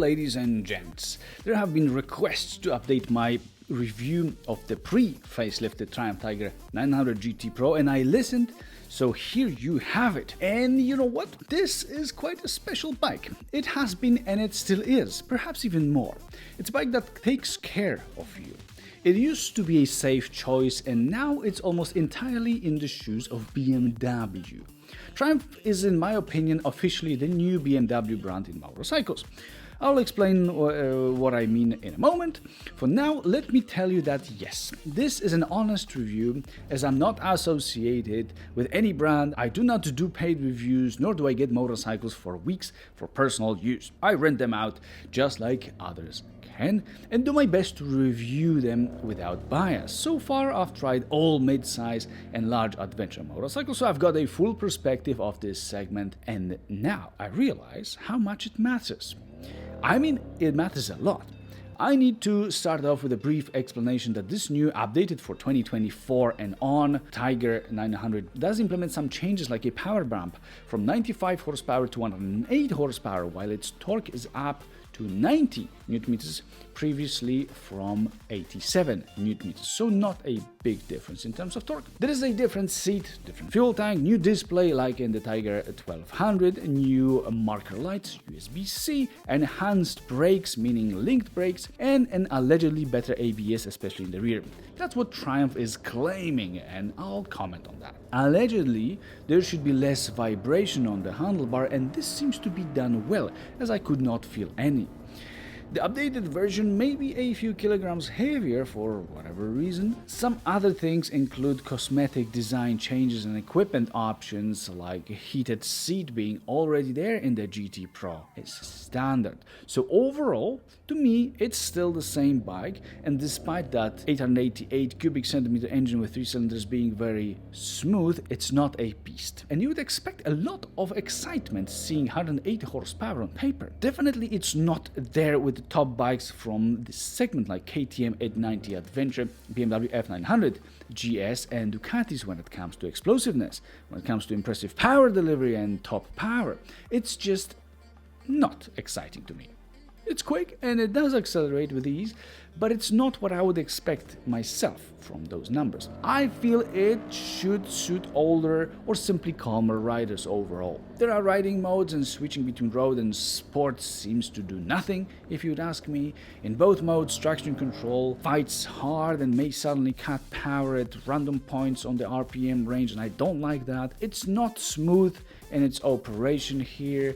ladies and gents. There have been requests to update my review of the pre-facelifted Triumph Tiger 900 GT Pro, and I listened, so here you have it. And you know what? This is quite a special bike. It has been, and it still is, perhaps even more. It's a bike that takes care of you. It used to be a safe choice, and now it's almost entirely in the shoes of BMW. Triumph is, in my opinion, officially the new BMW brand in motorcycles. I'll explain what I mean in a moment. For now, let me tell you that yes, this is an honest review, as I'm not associated with any brand. I do not do paid reviews, nor do I get motorcycles for weeks for personal use. I rent them out just like others can, and do my best to review them without bias. So far, I've tried all mid-size and large adventure motorcycles, so I've got a full perspective of this segment, and now I realize how much it matters. I mean, it matters a lot. I need to start off with a brief explanation that this new, updated for 2024 and on, Tiger 900 does implement some changes like a power bump from 95 horsepower to 108 horsepower, while its torque is up to 90 Nm, previously from 87 Nm, so not a big difference in terms of torque. There is a different seat, different fuel tank, new display like in the Tiger 1200, new marker lights, USB-C, enhanced brakes, meaning linked brakes, and an allegedly better ABS, especially in the rear. That's what Triumph is claiming, and I'll comment on that. Allegedly, there should be less vibration on the handlebar, and this seems to be done well, as I could not feel any. The updated version may be a few kilograms heavier for whatever reason. Some other things include cosmetic design changes and equipment options, like a heated seat being already there in the GT Pro. It's standard. So overall, to me, it's still the same bike, and despite that 888 cubic centimeter engine with 3 cylinders being very smooth, it's not a beast. And you would expect a lot of excitement seeing 180 horsepower on paper. Definitely it's not there with the top bikes from this segment like KTM 890 Adventure, BMW F900 GS, and Ducatis when it comes to explosiveness, when it comes to impressive power delivery and top power. It's just not exciting to me. It's quick and it does accelerate with ease, but it's not what I would expect myself from those numbers. I feel it should suit older or simply calmer riders overall. There are riding modes, and switching between road and sport seems to do nothing, if you'd ask me. In both modes, traction control fights hard and may suddenly cut power at random points on the RPM range, and I don't like that. It's not smooth in its operation here,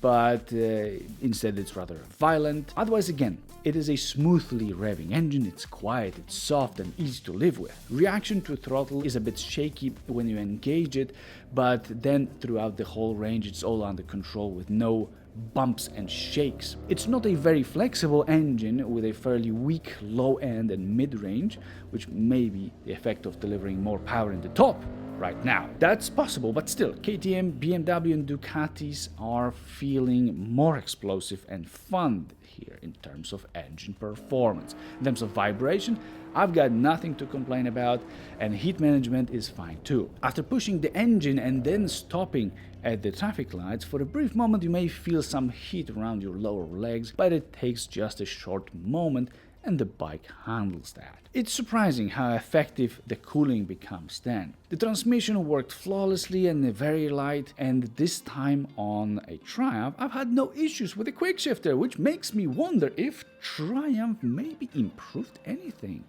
but instead it's rather violent. Otherwise, again, it is a smoothly revving engine. It's quiet, it's soft and easy to live with. Reaction to throttle is a bit shaky when you engage it, but then throughout the whole range it's all under control with no bumps and shakes. It's not a very flexible engine with a fairly weak low end and mid-range, which may be the effect of delivering more power in the top right now. That's possible, but still, KTM, BMW and Ducatis are feeling more explosive and fun here in terms of engine performance. In terms of vibration, I've got nothing to complain about, and heat management is fine too. After pushing the engine and then stopping at the traffic lights, for a brief moment you may feel some heat around your lower legs, but it takes just a short moment and the bike handles that. It's surprising how effective the cooling becomes then. The transmission worked flawlessly and very light, and this time on a Triumph I've had no issues with the quick shifter, which makes me wonder if Triumph maybe improved anything,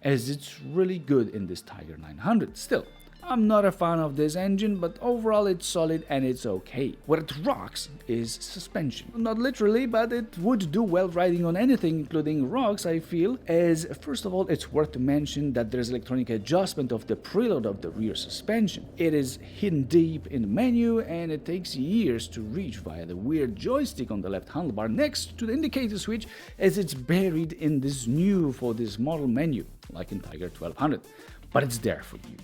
as it's really good in this Tiger 900. Still, I'm not a fan of this engine, but overall it's solid and it's okay. What it rocks is suspension. Not literally, but it would do well riding on anything, including rocks, I feel, as first of all, it's worth to mention that there's electronic adjustment of the preload of the rear suspension. It is hidden deep in the menu, and it takes years to reach via the weird joystick on the left handlebar next to the indicator switch, as it's buried in this new for this model menu, like in Tiger 1200. But it's there for you.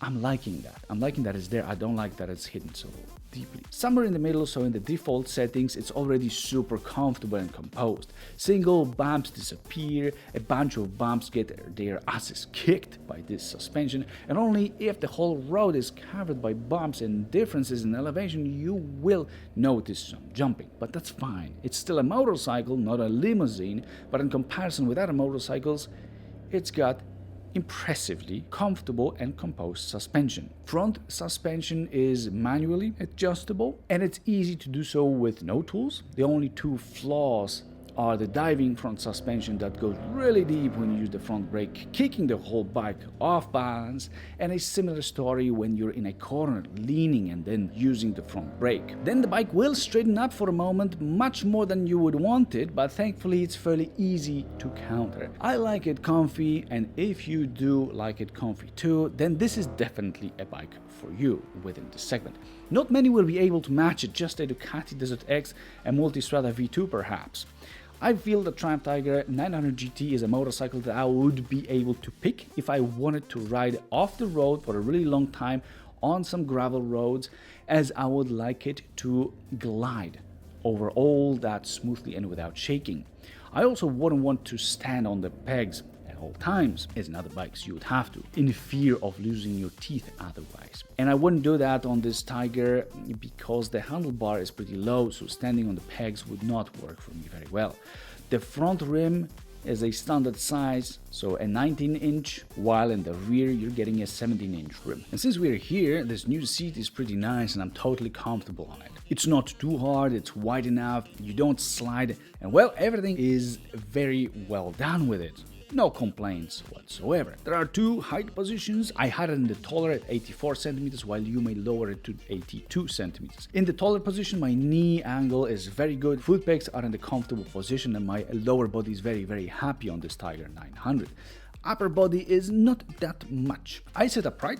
I'm liking that. I'm liking that it's there. I don't like that it's hidden. So deeply. Somewhere in the middle, so in the default settings, it's already super comfortable and composed. Single bumps disappear, a bunch of bumps get their asses kicked by this suspension, and only if the whole road is covered by bumps and differences in elevation you will notice some jumping. But that's fine. It's still a motorcycle, not a limousine, but in comparison with other motorcycles, it's got impressively comfortable and composed suspension. Front suspension is manually adjustable and it's easy to do so with no tools. The only two flaws are the diving front suspension that goes really deep when you use the front brake, kicking the whole bike off balance, and a similar story when you're in a corner leaning and then using the front brake. Then the bike will straighten up for a moment, much more than you would want it, but thankfully it's fairly easy to counter. I like it comfy, and if you do like it comfy too, then this is definitely a bike for you within this segment. Not many will be able to match it, just a Ducati Desert X, a Multistrada V2 perhaps. I feel the Triumph Tiger 900 GT is a motorcycle that I would be able to pick if I wanted to ride off the road for a really long time on some gravel roads, as I would like it to glide over all that smoothly and without shaking. I also wouldn't want to stand on the pegs at all times, as in other bikes you would have to, in fear of losing your teeth otherwise. And I wouldn't do that on this Tiger because the handlebar is pretty low, so standing on the pegs would not work for me very well. The front rim is a standard size, so a 19-inch, while in the rear you're getting a 17-inch rim. And since we're here, this new seat is pretty nice and I'm totally comfortable on it. It's not too hard, it's wide enough, you don't slide, and well, everything is very well done with it. No complaints whatsoever. There are two height positions. I had it in the taller at 84 centimeters, while you may lower it to 82 centimeters. In the taller position, my knee angle is very good. Foot pegs are in the comfortable position, and my lower body is very happy on this Tiger 900. Upper body is not that much. I sit upright,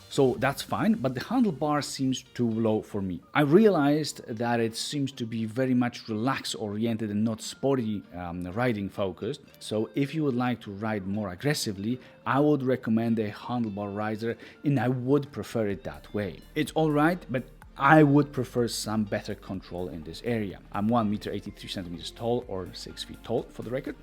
so that's fine, but the handlebar seems too low for me. I realized that it seems to be very much relaxed oriented and not sporty riding focused. So if you would like to ride more aggressively, I would recommend a handlebar riser, and I would prefer it that way. It's alright, but I would prefer some better control in this area. I'm 1 meter 83 centimeters tall, or 6 feet tall for the record.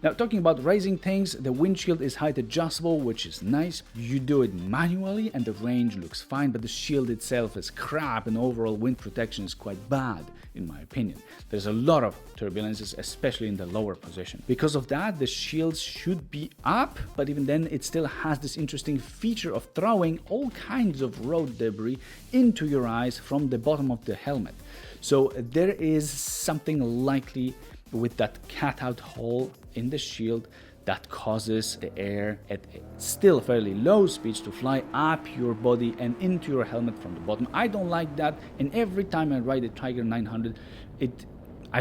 Now, talking about raising things, the windshield is height adjustable, which is nice. You do it manually and the range looks fine, but the shield itself is crap and overall wind protection is quite bad, in my opinion. There's a lot of turbulences, especially in the lower position. Because of that, the shields should be up, but even then it still has this interesting feature of throwing all kinds of road debris into your eyes from the bottom of the helmet. So there is something likely with that cutout hole in the shield that causes the air at still fairly low speeds to fly up your body and into your helmet from the bottom. I don't like that, and every time I ride a Tiger 900, I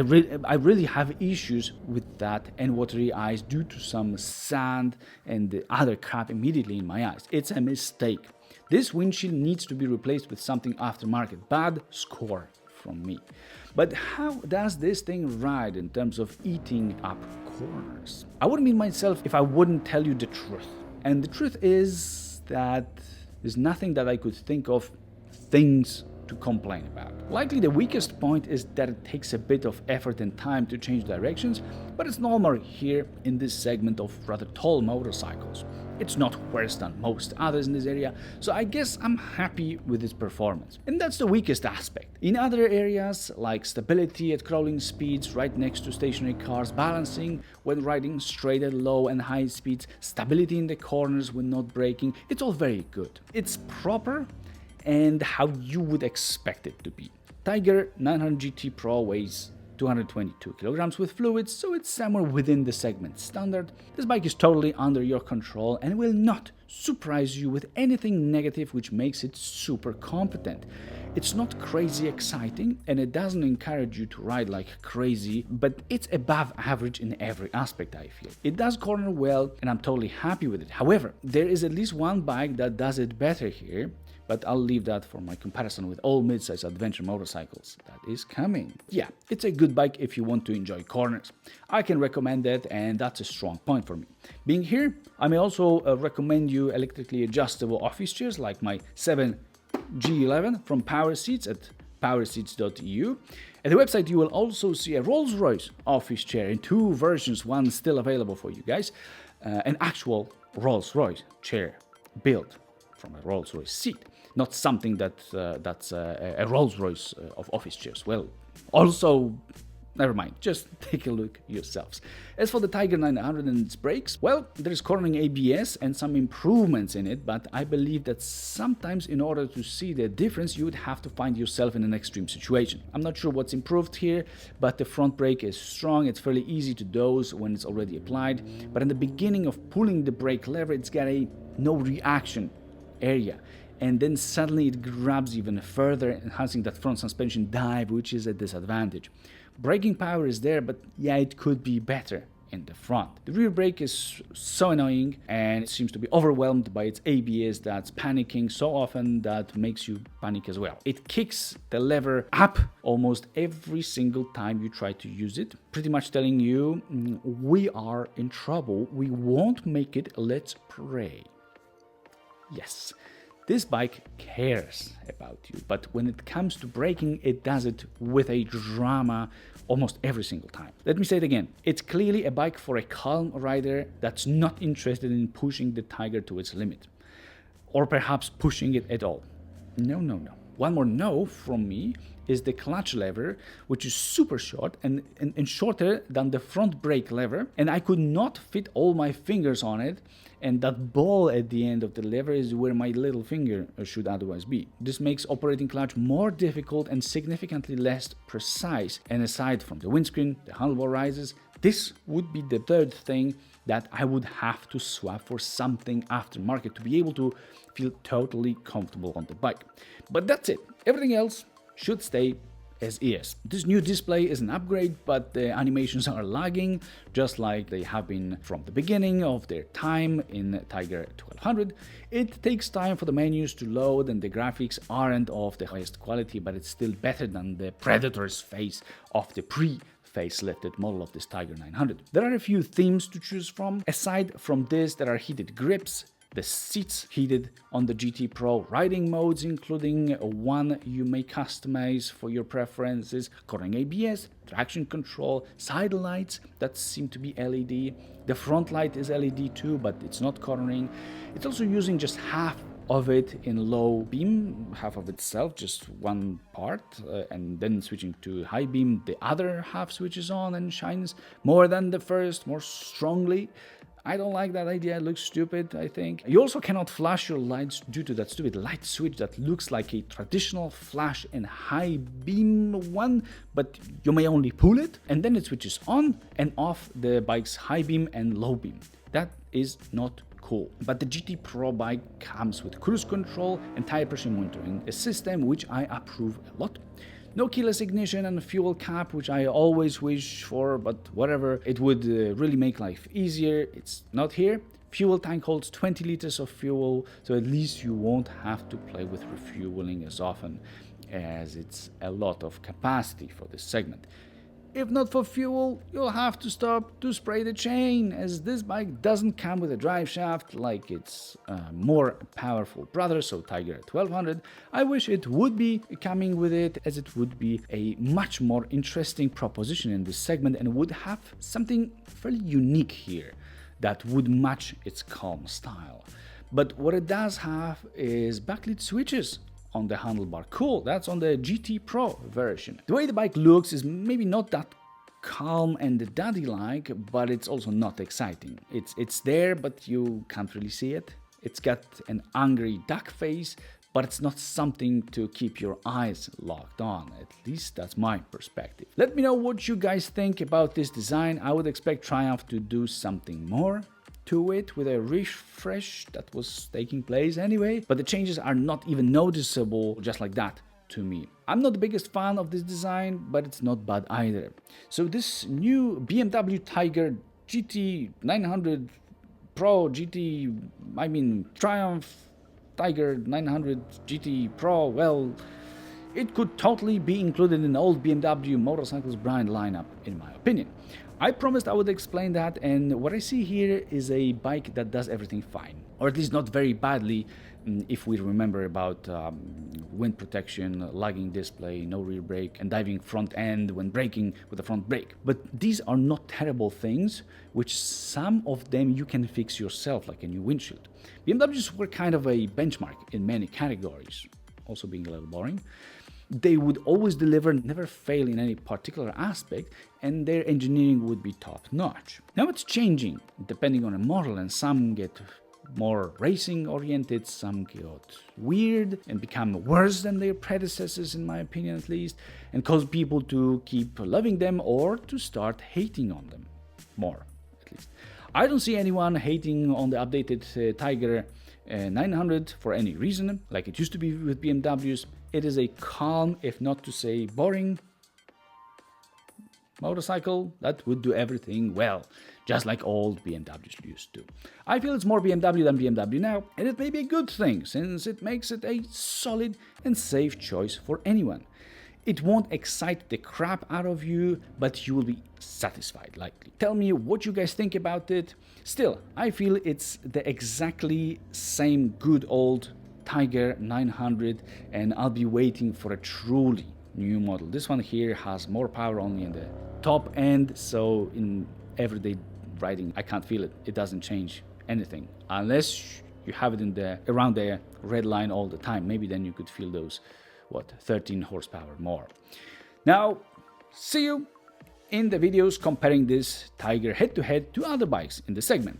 really have issues with that and watery eyes due to some sand and the other crap immediately in my eyes. It's a mistake. This windshield needs to be replaced with something aftermarket. Bad score from me. But how does this thing ride in terms of eating up corners? I wouldn't mean myself if I wouldn't tell you the truth. And the truth is that there's nothing that I could think of things to complain about. Likely the weakest point is that it takes a bit of effort and time to change directions, but it's normal here in this segment of rather tall motorcycles. It's not worse than most others in this area, so I guess I'm happy with its performance. And that's the weakest aspect. In other areas, like stability at crawling speeds right next to stationary cars, balancing when riding straight at low and high speeds, stability in the corners when not braking, it's all very good. It's proper and how you would expect it to be. Tiger 900 GT Pro weighs 222 kilograms with fluids, so it's somewhere within the segment standard. This bike is totally under your control and will not surprise you with anything negative, which makes it super competent. It's not crazy exciting and it doesn't encourage you to ride like crazy, but it's above average in every aspect, I feel. It does corner well and I'm totally happy with it. However, there is at least one bike that does it better here, but I'll leave that for my comparison with all mid-size adventure motorcycles that is coming. Yeah, it's a good bike if you want to enjoy corners. I can recommend it, and that's a strong point for me. Being here, I may also recommend you electrically adjustable office chairs like my 7G11 from Power Seats at powerseats.eu. At the website, you will also see a Rolls-Royce office chair in 2 versions, one still available for you guys, an actual Rolls-Royce chair built from a Rolls-Royce seat, not something that's a Rolls-Royce of office chairs. Well, also, never mind, just take a look yourselves. As for the Tiger 900 and its brakes, well, there is cornering ABS and some improvements in it, but I believe that sometimes in order to see the difference, you would have to find yourself in an extreme situation. I'm not sure what's improved here, but the front brake is strong. It's fairly easy to dose when it's already applied, but in the beginning of pulling the brake lever, it's got a no reaction area. And then suddenly it grabs even further, enhancing that front suspension dive, which is a disadvantage. Braking power is there, but yeah, it could be better in the front. The rear brake is so annoying, and it seems to be overwhelmed by its ABS that's panicking so often that makes you panic as well. It kicks the lever up almost every single time you try to use it, pretty much telling you, we are in trouble, we won't make it, let's pray. Yes. This bike cares about you, but when it comes to braking, it does it with a drama almost every single time. Let me say it again. It's clearly a bike for a calm rider that's not interested in pushing the Tiger to its limit, or perhaps pushing it at all. No. One more no from me is the clutch lever, which is super short and shorter than the front brake lever, and I could not fit all my fingers on it, and that ball at the end of the lever is where my little finger should otherwise be. This makes operating clutch more difficult and significantly less precise, and aside from the windscreen, the handlebar rises, this would be the third thing that I would have to swap for something aftermarket to be able to feel totally comfortable on the bike. But that's it. Everything else should stay as is. This new display is an upgrade, but the animations are lagging, just like they have been from the beginning of their time in Tiger 1200. It takes time for the menus to load, and the graphics aren't of the highest quality, but it's still better than the Predator's face of the facelifted model of this Tiger 900. There are a few themes to choose from. Aside from this, there are heated grips, the seats heated on the GT Pro, riding modes including one you may customize for your preferences, cornering ABS, traction control, side lights that seem to be LED. The front light is LED too, but it's not cornering. It's also using just half of it in low beam, half of itself, just one part, and then switching to high beam, the other half switches on and shines more than the first, more strongly. I don't like that idea, it looks stupid, I think. You also cannot flash your lights due to that stupid light switch that looks like a traditional flash and high beam one, but you may only pull it, and then it switches on and off the bike's high beam and low beam. That is not cool. But the GT Pro bike comes with cruise control and tire pressure monitoring, a system which I approve a lot. No keyless ignition and fuel cap, which I always wish for, but whatever, it would really make life easier. It's not here. Fuel tank holds 20 liters of fuel, so at least you won't have to play with refueling as often, as it's a lot of capacity for this segment. If not for fuel, you'll have to stop to spray the chain, as this bike doesn't come with a drive shaft like its more powerful brother, so Tiger 1200. I wish it would be coming with it, as it would be a much more interesting proposition in this segment and would have something fairly unique here that would match its calm style. But what it does have is backlit switches on the handlebar. Cool, that's on the GT Pro version. The way the bike looks is maybe not that calm and daddy-like, but it's also not exciting. It's there, but you can't really see it. It's got an angry duck face, but it's not something to keep your eyes locked on. At least that's my perspective. Let me know what you guys think about this design. I would expect Triumph to do something more to it with a refresh that was taking place anyway, but the changes are not even noticeable just like that to me. I'm not the biggest fan of this design, but it's not bad either. So this new BMW Tiger GT 900 Pro Triumph Tiger 900 GT Pro, well, it could totally be included in the old BMW motorcycles brand lineup, in my opinion. I promised I would explain that, and what I see here is a bike that does everything fine, or at least not very badly, if we remember about wind protection, lagging display, no rear brake, and diving front end when braking with the front brake. But these are not terrible things, which some of them you can fix yourself, like a new windshield. BMWs were kind of a benchmark in many categories, also being a little boring. They would always deliver, never fail in any particular aspect, and their engineering would be top notch. Now it's changing depending on a model, and some get more racing oriented, some get weird and become worse than their predecessors, in my opinion at least, and cause people to keep loving them or to start hating on them more, at least. I don't see anyone hating on the updated Tiger 900 for any reason, like it used to be with BMWs. It is a calm, if not to say boring, motorcycle that would do everything well, just like old BMWs used to. I feel it's more BMW than BMW now, and it may be a good thing, since it makes it a solid and safe choice for anyone. It won't excite the crap out of you, but you will be satisfied, likely. Tell me what you guys think about it. Still, I feel it's the exactly same good old Tiger 900, and I'll be waiting for a truly new model. This one here has more power only in the top end, so in everyday riding I can't feel it. It doesn't change anything unless you have it in the around the red line all the time. Maybe then you could feel those 13 horsepower more. Now see you in the videos comparing this Tiger head to head to other bikes in the segment.